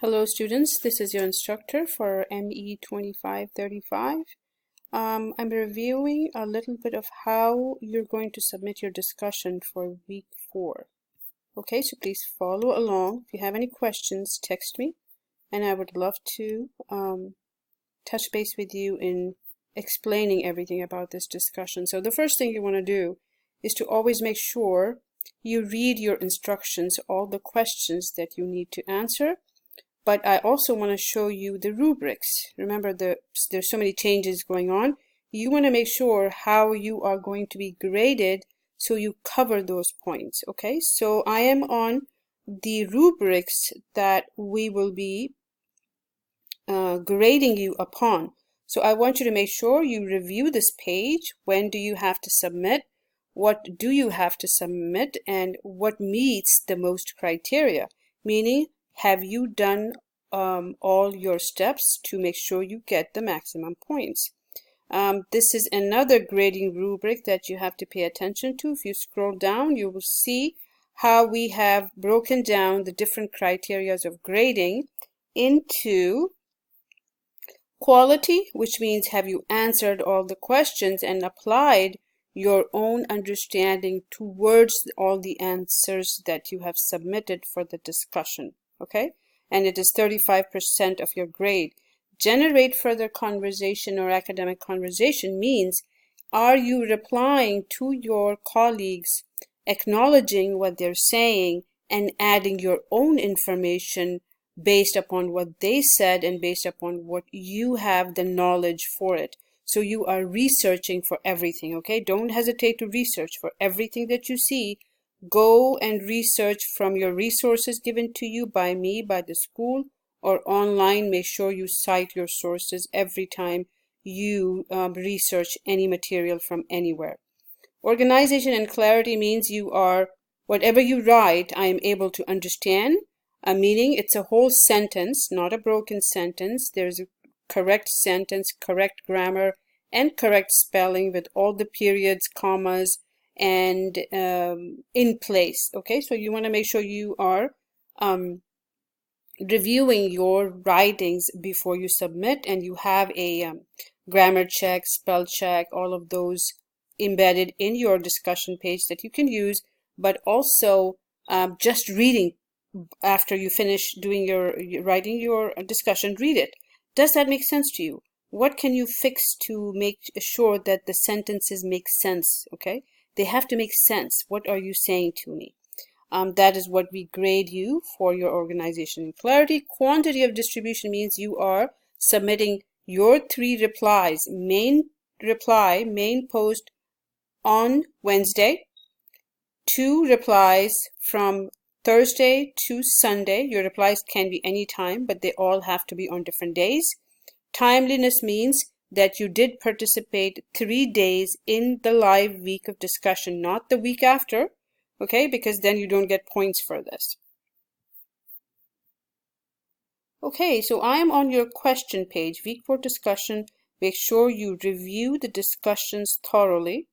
Hello students, this is your instructor for ME2535. I'm reviewing a little bit of how you're going to submit your discussion for week 4. Okay, so please follow along. If you have any questions, text me, and I would love to touch base with you in explaining everything about this discussion. So the first thing you want to do is to always make sure you read your instructions, all the questions that you need to answer. But I also want to show you the rubrics. Remember, there's so many changes going on. You want to make sure how you are going to be graded so you cover those points. Okay, so I am on the rubrics that we will be grading you upon. So I want you to make sure you review this page. When do you have to submit? What do you have to submit? And what meets the most criteria? Meaning, have you done all your steps to make sure you get the maximum points? This is another grading rubric that you have to pay attention to. If you scroll down, you will see how we have broken down the different criteria of grading into quality, which means have you answered all the questions and applied your own understanding towards all the answers that you have submitted for the discussion. Okay, and it is 35% of your grade. Generate further conversation or academic conversation means, are you replying to your colleagues, acknowledging what they're saying and adding your own information based upon what they said and based upon what you have the knowledge for it. So you are researching for everything. Okay, don't hesitate to research for everything that you see. Go and research from your resources given to you by me, by the school, or online. Make sure you cite your sources every time you research any material from anywhere. Organization and clarity means you are, whatever you write, I am able to understand. Meaning it's a whole sentence, not a broken sentence. There's a correct sentence, correct grammar, and correct spelling with all the periods, commas, and in place. Okay, so you want to make sure you are reviewing your writings before you submit, and you have a grammar check, spell check, all of those embedded in your discussion page that you can use. But also just reading after you finish doing your writing your discussion, read it. Does that make sense to you? What can you fix to make sure that the sentences make sense? Okay, they have to make sense. What are you saying to me? That is what we grade you for your organization and clarity. Quantity of distribution means you are submitting your 3 replies. Main reply, main post on Wednesday. 2 replies from Thursday to Sunday. Your replies can be any time, but they all have to be on different days. Timeliness means that you did participate 3 days in the live week of discussion, not the week after, okay, because then you don't get points for this. Okay, so I am on your question page, week 4 discussion. Make sure you review the discussions thoroughly,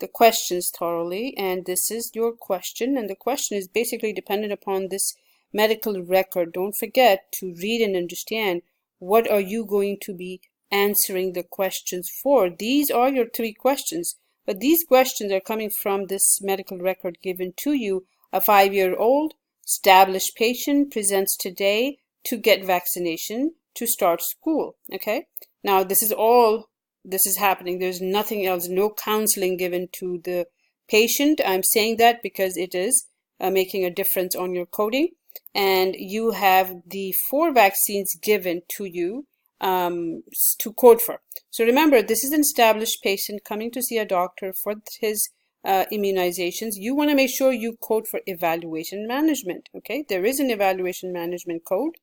the questions thoroughly, and this is your question, and the question is basically dependent upon this medical record. Don't forget to read and understand what are you going to be answering the questions for. These are your 3 questions, but these questions are coming from this medical record given to you. A 5-year-old established patient presents today to get vaccination to start school. Okay, now this is happening. There's nothing else, no counseling given to the patient. I'm saying that because it is making a difference on your coding, and you have the 4 vaccines given to you to code for. So remember, this is an established patient coming to see a doctor for his immunizations. You want to make sure you code for evaluation management. Okay, there is an evaluation management code,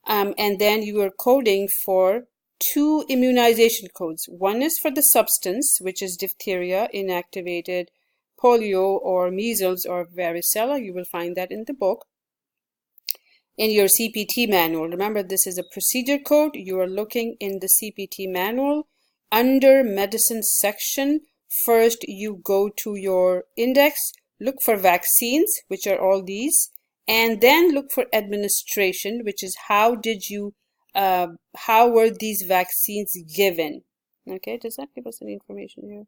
and then you are coding for 2 immunization codes. One is for the substance, which is diphtheria, inactivated polio, or measles, or varicella. You will find that in the book. In your CPT manual, remember this is a procedure code. You are looking in the CPT manual under medicine section. First, you go to your index, look for vaccines, which are all these, and then look for administration, which is how were these vaccines given? Okay, does that give us any information here?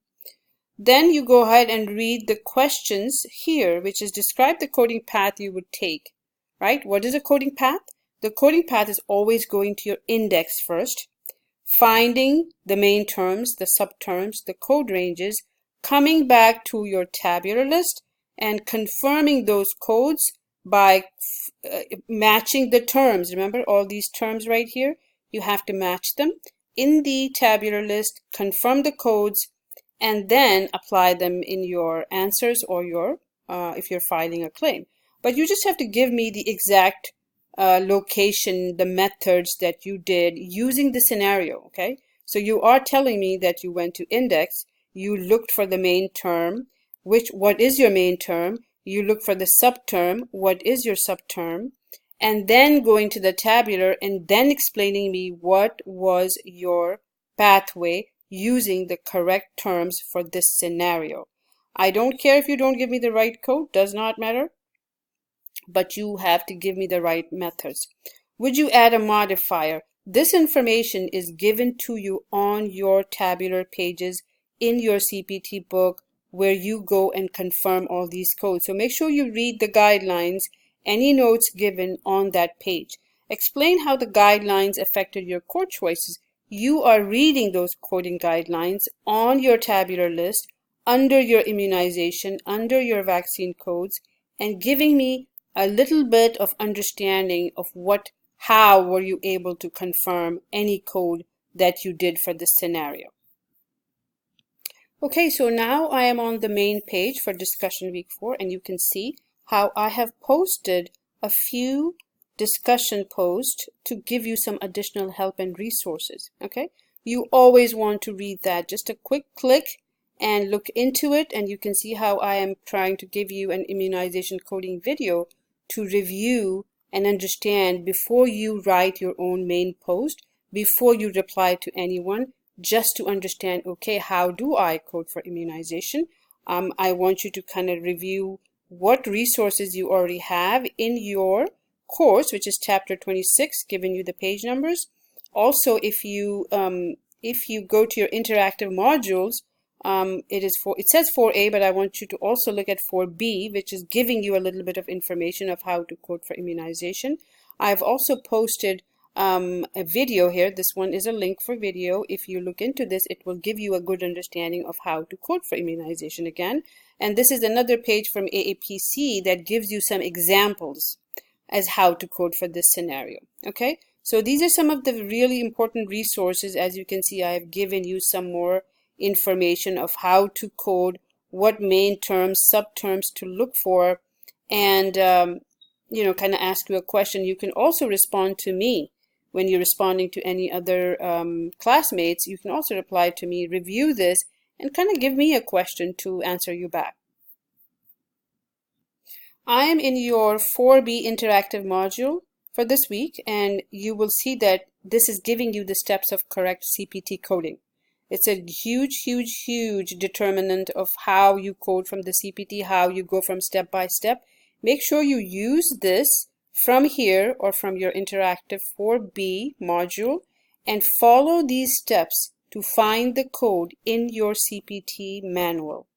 Then you go ahead and read the questions here, which is describe the coding path you would take, right? What is a coding path? The coding path is always going to your index first, finding the main terms, the subterms, the code ranges, coming back to your tabular list and confirming those codes by matching the terms. Remember all these terms right here? You have to match them in the tabular list, confirm the codes, and then apply them in your answers or your if you're filing a claim. But you just have to give me the exact location, the methods that you did using the scenario, okay? So you are telling me that you went to index, you looked for the main term, what is your main term? You look for the subterm, what is your subterm? And then going to the tabular and then explaining me what was your pathway using the correct terms for this scenario. I don't care if you don't give me the right code, does not matter, but you have to give me the right methods. Would you add a modifier? This information is given to you on your tabular pages in your CPT book where you go and confirm all these codes. So make sure you read the guidelines, any notes given on that page. Explain how the guidelines affected your code choices. You are reading those coding guidelines on your tabular list, under your immunization, under your vaccine codes, and giving me a little bit of understanding of how were you able to confirm any code that you did for this scenario. Okay, so now I am on the main page for discussion week 4, and you can see how I have posted a few discussion posts to give you some additional help and resources. Okay, you always want to read that. Just a quick click and look into it, and you can see how I am trying to give you an immunization coding video to review and understand before you write your own main post, before you reply to anyone, just to understand, okay, how do I code for immunization? I want you to kind of review what resources you already have in your course, which is chapter 26, giving you the page numbers. Also, if you go to your interactive modules, it says 4A, but I want you to also look at 4B, which is giving you a little bit of information of how to code for immunization. I've also posted a video here. This one is a link for video. If you look into this, it will give you a good understanding of how to code for immunization again. And this is another page from AAPC that gives you some examples as how to code for this scenario. Okay, so these are some of the really important resources. As you can see, I have given you some more information of how to code, what main terms, subterms to look for, and kind of ask you a question. You can also respond to me when you're responding to any other classmates. You can also reply to me, review this, and kind of give me a question to answer you back. I am in your 4B interactive module for this week, and you will see that this is giving you the steps of correct CPT coding. It's a huge, huge, huge determinant of how you code from the CPT, how you go from step by step. Make sure you use this from here or from your interactive 4B module and follow these steps to find the code in your CPT manual.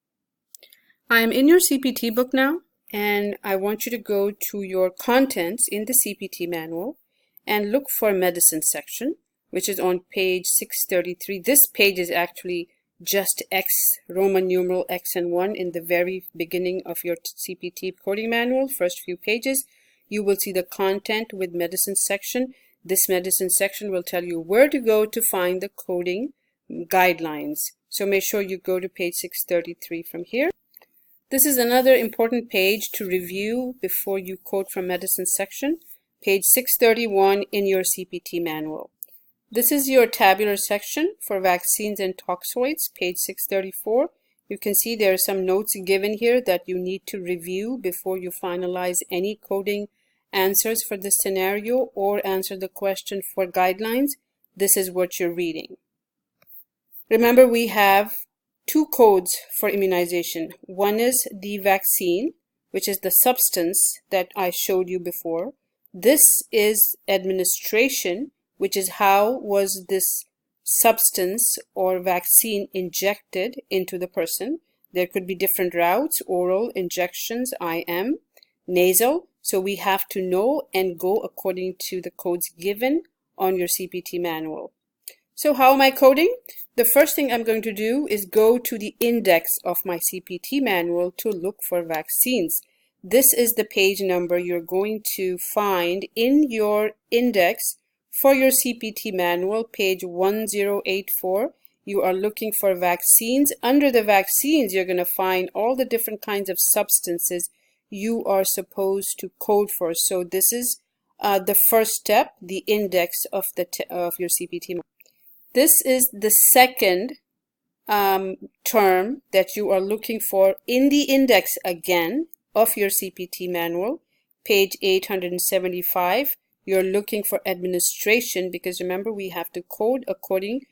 I am in your CPT book now, and I want you to go to your contents in the CPT manual and look for medicine section, which is on page 633. This page is actually just X, Roman numeral X and 1 in the very beginning of your CPT coding manual, first few pages. You will see the content with medicine section. This medicine section will tell you where to go to find the coding guidelines. So make sure you go to page 633 from here. This is another important page to review before you code from medicine section, page 631 in your CPT manual. This is your tabular section for vaccines and toxoids, page 634. You can see there are some notes given here that you need to review before you finalize any coding answers for this scenario or answer the question for guidelines. This is what you're reading. Remember, we have two codes for immunization. One is the vaccine, which is the substance that I showed you before. This is administration, which is how was this substance or vaccine injected into the person. There could be different routes: oral, injections, IM, nasal. So we have to know and go according to the codes given on your CPT manual. So how am I coding? The first thing I'm going to do is go to the index of my CPT manual to look for vaccines. This is the page number you're going to find in your index for your CPT manual, page 1084. You are looking for vaccines. Under the vaccines, you're going to find all the different kinds of substances you are supposed to code for. So this is the first step, the index of your CPT manual. This is the second term that you are looking for in the index again of your CPT manual, page 875. You're looking for administration, because remember, we have to code according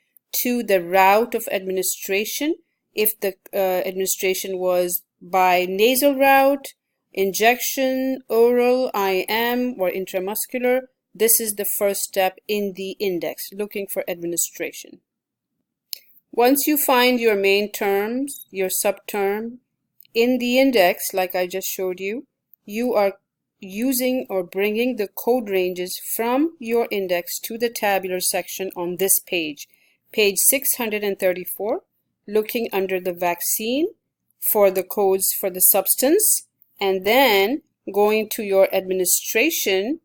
to the route of administration. If the administration was by nasal route, injection, oral, IM, or intramuscular, this is the first step in the index, looking for administration. Once you find your main terms, your subterm in the index, like I just showed you, you are using or bringing the code ranges from your index to the tabular section on this page, page 634, looking under the vaccine for the codes for the substance, and then going to your administration,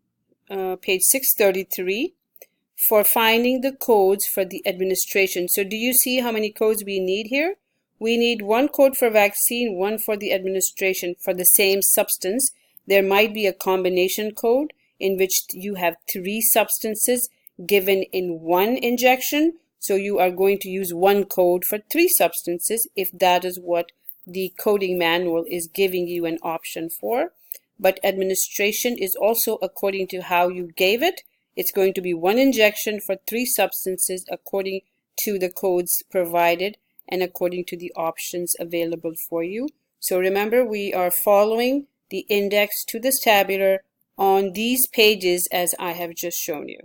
page 633, for finding the codes for the administration. So do you see how many codes we need here? We need one code for vaccine, one for the administration for the same substance. There might be a combination code in which you have 3 substances given in one injection. So you are going to use one code for 3 substances if that is what the coding manual is giving you an option for. But administration is also according to how you gave it. It's going to be one injection for 3 substances according to the codes provided and according to the options available for you. So remember, we are following the index to this tabular on these pages as I have just shown you.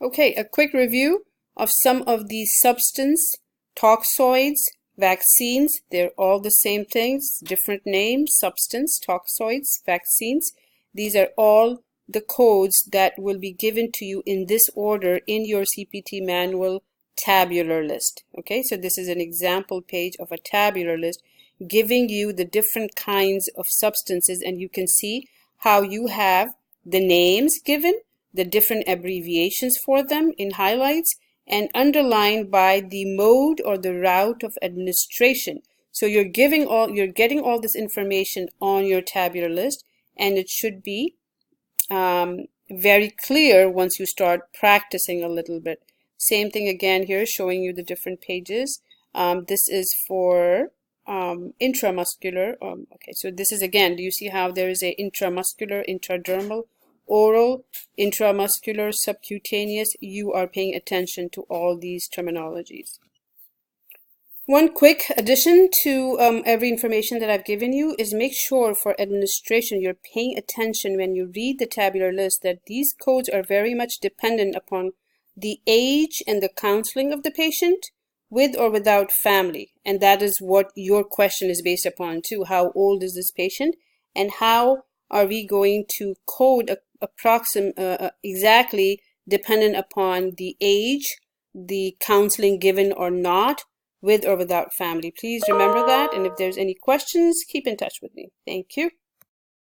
Okay, a quick review of some of these substance, toxoids, vaccines. They're all the same things, different names: substance, toxoids, vaccines. These are all the codes that will be given to you in this order in your CPT manual tabular list. Okay, so this is an example page of a tabular list giving you the different kinds of substances, and you can see how you have the names given, the different abbreviations for them in highlights, and underlined by the mode or the route of administration. So you're getting all this information on your tabular list, and it should be very clear once you start practicing a little bit. Same thing again here, showing you the different pages. This is for intramuscular. Okay, so this is again, do you see how there is a intramuscular, intradermal, oral, intramuscular, subcutaneous? You are paying attention to all these terminologies. One quick addition to every information that I've given you is make sure for administration you're paying attention when you read the tabular list that these codes are very much dependent upon the age and the counseling of the patient, with or without family. And that is what your question is based upon too. How old is this patient, and how are we going to code exactly dependent upon the age, the counseling given or not, with or without family. Please remember that, and if there's any questions, keep in touch with me. Thank you.